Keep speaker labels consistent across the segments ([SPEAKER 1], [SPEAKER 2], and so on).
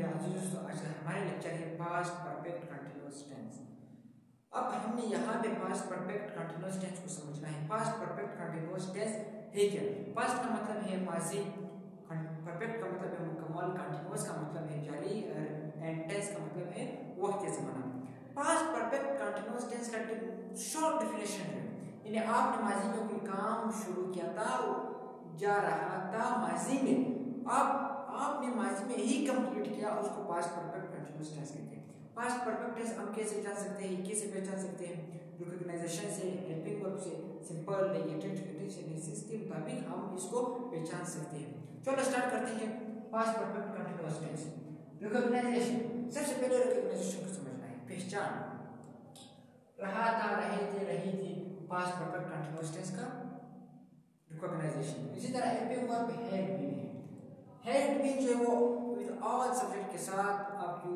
[SPEAKER 1] मेरे अजीज दोस्तों, आज हमारे लेक्चर है पास्ट परफेक्ट कंटीन्यूअस टेंस। अब हमने यहाँ पे पास्ट परफेक्ट कंटीन्यूअस टेंस को समझना है। पास्ट परफेक्ट कंटीन्यूअस टेंस है क्या? पास्ट का मतलब है माजी, परफेक्ट का मतलब है मुकम्मल, कंटीन्यूअस का मतलब है जारी एंड टेंस का मतलब है वक्त या ज़माना। पास्ट परफेक्ट कंटीन्यूअस टेंस का शॉर्ट डेफिनेशन है, यानी आपने माजी में कोई काम शुरू किया था, जा रहा था माजी में, आपने माजी में ही कंप्लीट किया, उसको पास्ट परफेक्ट कंटीन्यूअस टेंस कहते हैं। पास्ट परफेक्ट टेंस हम कैसे जान सकते हैं, कैसे पहचान सकते हैं? रिकॉग्नाइजेशन से, हेल्पिंग वर्ब से, सिंपल नेगेटिव टेंसेस के मुताबिक हम इसको पहचान सकते हैं। चलो स्टार्ट करते हैं past perfect continuous tense. Recognisation, सबसे पहले रिकॉग्नाइजेशन को समझना है, पहचान। रहा था, रहे थे, रही थी, पास्ट परफेक्ट कंटीन्यूअस टेंस का रिकॉग्नाइजेशन। इसी तरह हेल्पिंग वर्ब हैड बीन है। हैड बीन जो है वो विद ऑल सब्जेक्ट के साथ आप you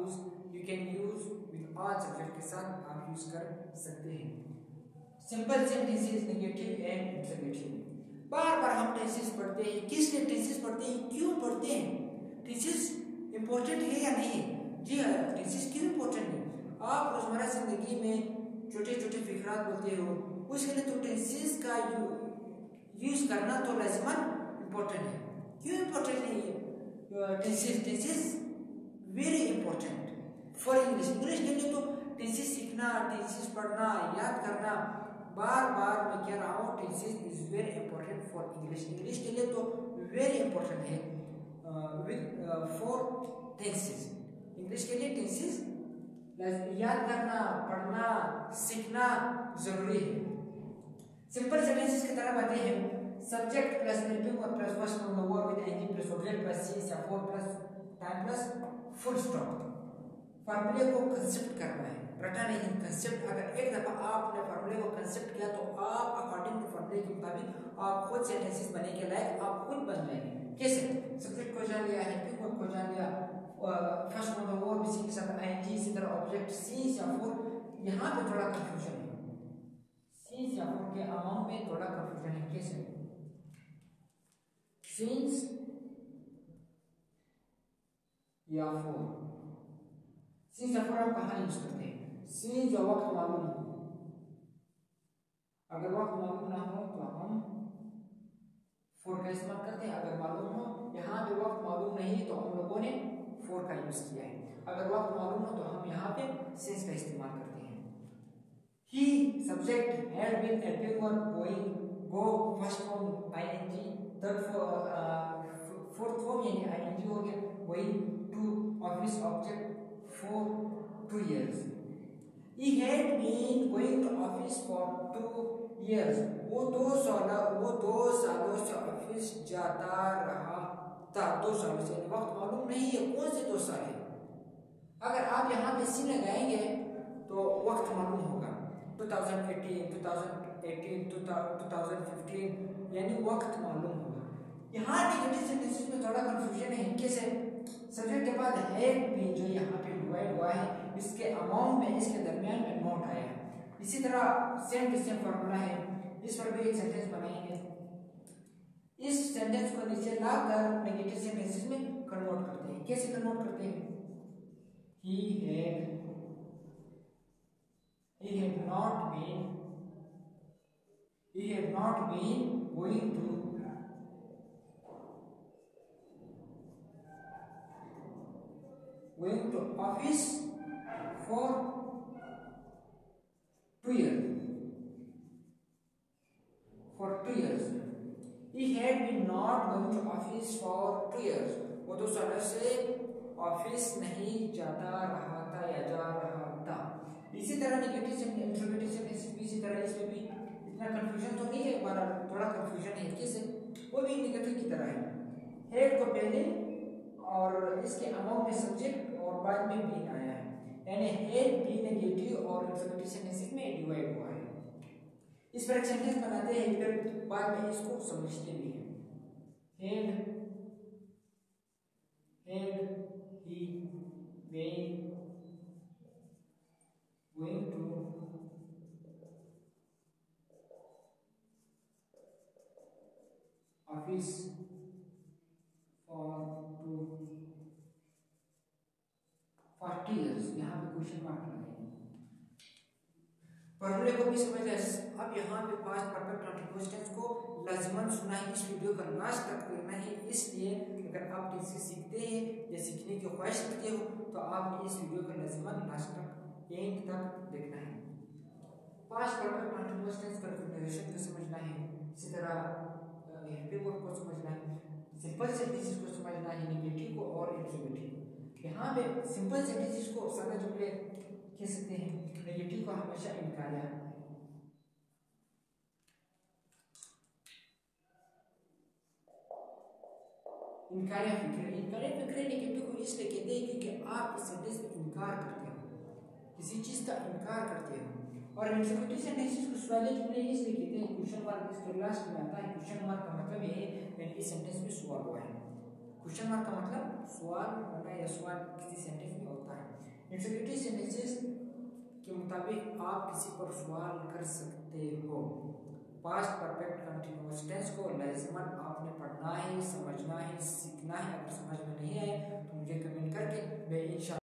[SPEAKER 1] can use with all subject के साथ आप यूज कर सकते हैं। Simple sentences negative and interrogative. बार बार हम टेंसेस पढ़ते हैं, किस लिए टेंसेस पढ़ते हैं, क्यों पढ़ते हैं? टेंसेस इंपॉर्टेंट है या नहीं? जी हाँ, टेंसेस क्यों इंपॉर्टेंट है? आप रोजमर्रा जिंदगी में छोटे छोटे फिक्रात बोलते हो, उसके लिए तो टेंसेस का यूज करना तो लाजमन इंपॉर्टेंट है। क्यों इंपॉर्टेंट है ये tenses very important for English. English के लिए तो टेंसेस सीखना, टेंसेस पढ़ना, याद करना, बार बार मैं कह रहा हूँ, tenses is very important for English. English के लिए तो वेरी इंपॉर्टेंट है फॉर टेंसेस। इंग्लिश के लिए टेंसेस याद करना, पढ़ना, सीखना जरूरी है। सिंपल सेंटेंसेस की तरह बातें हैं, subject plus helping verb plus first form the verb with ing plus object plus सीज या for plus time plus full stop. फार्मूले को कंसेप्ट करना है, रटा नहीं, कंसेप्ट। अगर एक दफा आपने फार्मूले को कंसेप्ट किया तो आप अकॉर्डिंग टू फार्मूले के मुताबिक आप खुद सेंटेंसेस बनने के लायक आप खुद बन जाएंगे। कैसे? सब्जेक्ट को जान लिया, हेल्पिंग वर्ब को जान लिया, फर्स्ट फ्रॉम द वर्ब इसी के साथ आईएनजी, इसी तरह ऑब्जेक्ट सीज या फोर। यहाँ पे थोड़ा कंफ्यूजन है, सीज या फोर के अमाउंट में थोड़ा कंफ्यूजन है। कैसे? सीज या फोर, सीज या फोर हम कहाँ यूज करते हैं? सीज या वक्त मालूम हो, अगर वक्त मालूम ना हो तो हम फोर का इस्तेमाल करते हैं। अगर मालूम हो, यहाँ पे वक्त मालूम नहीं है तो हम लोगों ने फोर का यूज किया है। अगर वक्त मालूम हो तो हम यहाँ पे सीज का इस्तेमाल करते हैं। He subject, had been helping verb, going, go first form ING, third fourth form यानी आईएनजी हो गया, going to office object for 2 years। He had been going to office for 2 years। वो 2 सालों से ऑफिस जाता रहा था। 2 सालों से, वक्त मालूम नहीं है कौन से 2 साल है। अगर आप यहाँ पे सी लगाएंगे तो वक्त मालूम होगा, 2018, 2015, यानी वक्त मालूम होगा। यहाँ नेगेटिव सेंटेंसेस में थोड़ा कंफ्यूजन है। कैसे? सब्जेक्ट के बाद हैड बीन जो यहाँ पे डिवाइड हुआ है, इसके अमाउंट में, इसके दरमियान में नोट आया है। इसी तरह सेम टू सेम फॉर्मूला है, इस पर भी एक सेंटेंस बनाएंगे, इस सेंटेंस को नीचे लाकर नेगेटिव सेंटेंसेस में कन्वर्ट करते हैं। कैसे कन्वर्ट करते हैं? he had not been going to office for 2 years। He had been not going to office for 2 years। वो 2 सालों से ऑफिस नहीं जाता रहा था या जा रहा था। इसी तरह नेगेटिव से इंट्रोगेटिव सेंटेंस भी इसी तरह, इसमें भी इतना कंफ्यूजन तो नहीं है, थोड़ा कंफ्यूजन है। कैसे? वो भी नेगेटिव की तरह है, हेड को पहले और इसके अमाउंट में सब्जेक्ट और बाद में बीन आया है, यानी हेड बी नेगेटिव और इंट्रोगेटिव सेंटेंसेस में डिवाइड हुआ है। इस पर एक सेंटेंस बनाते हैं, फिर बाद में इसको समझते भी हैं। Head he going to office for 2 question mark लगाएंगे। फॉर्मूले को भी समझ आए। अब यहाँ पे पास्ट परफेक्ट कंटीन्यूअस टेंस को लाजिमन सुना है, इस वीडियो का लास्ट तक देखना है। इसलिए अगर आप टेंस सीखते हैं या सीखने की ख्वाहिश रखते हो तो आपने इस वीडियो का लाजिमन लास्ट तक एंड तक देखना है। Past perfect continuous tense configuration को समझना है, इसी तरह हेल्पिंग वर्ब को समझना है, सिंपल सेंटेंसेस को समझना है, नेगेटिव को और इंट्रोगेटिव को। यहाँ पे सिंपल सेंटेंसेस को सादा जुमले कह सकते हैं, नेगेटिव को हमेशा इनकारिया, इनकारिया फिक्र नेगेटिव को इसलिए कहते हैं क्योंकि आप इस सेंटेंस में इनकार करते हो, किसी चीज का इनकार करते हो। और इंट्रोगेटिव सेंटेंसेस को सवालिया जुमले इसलिए कहते हैं, क्वेश्चन मार्क इसके लास्ट में आता है। क्वेश्चन मार्क का मतलब ये है कि इस सेंटेंस में सवाल हुआ है। क्वेश्चन मार्क का मतलब सवाल होना या सवाल किसी सेंटेंस में होता है। इंट्रोगेटिव सेंटेंसेस के मुताबिक आप किसी पर सवाल कर सकते हो। पास्ट परफेक्ट कंटीन्यूअस टेंस को लाजिमन आपने पढ़ना है, समझना है, सीखना है। अगर समझ में नहीं आए तो मुझे कमेंट करके मैं इंशाल्लाह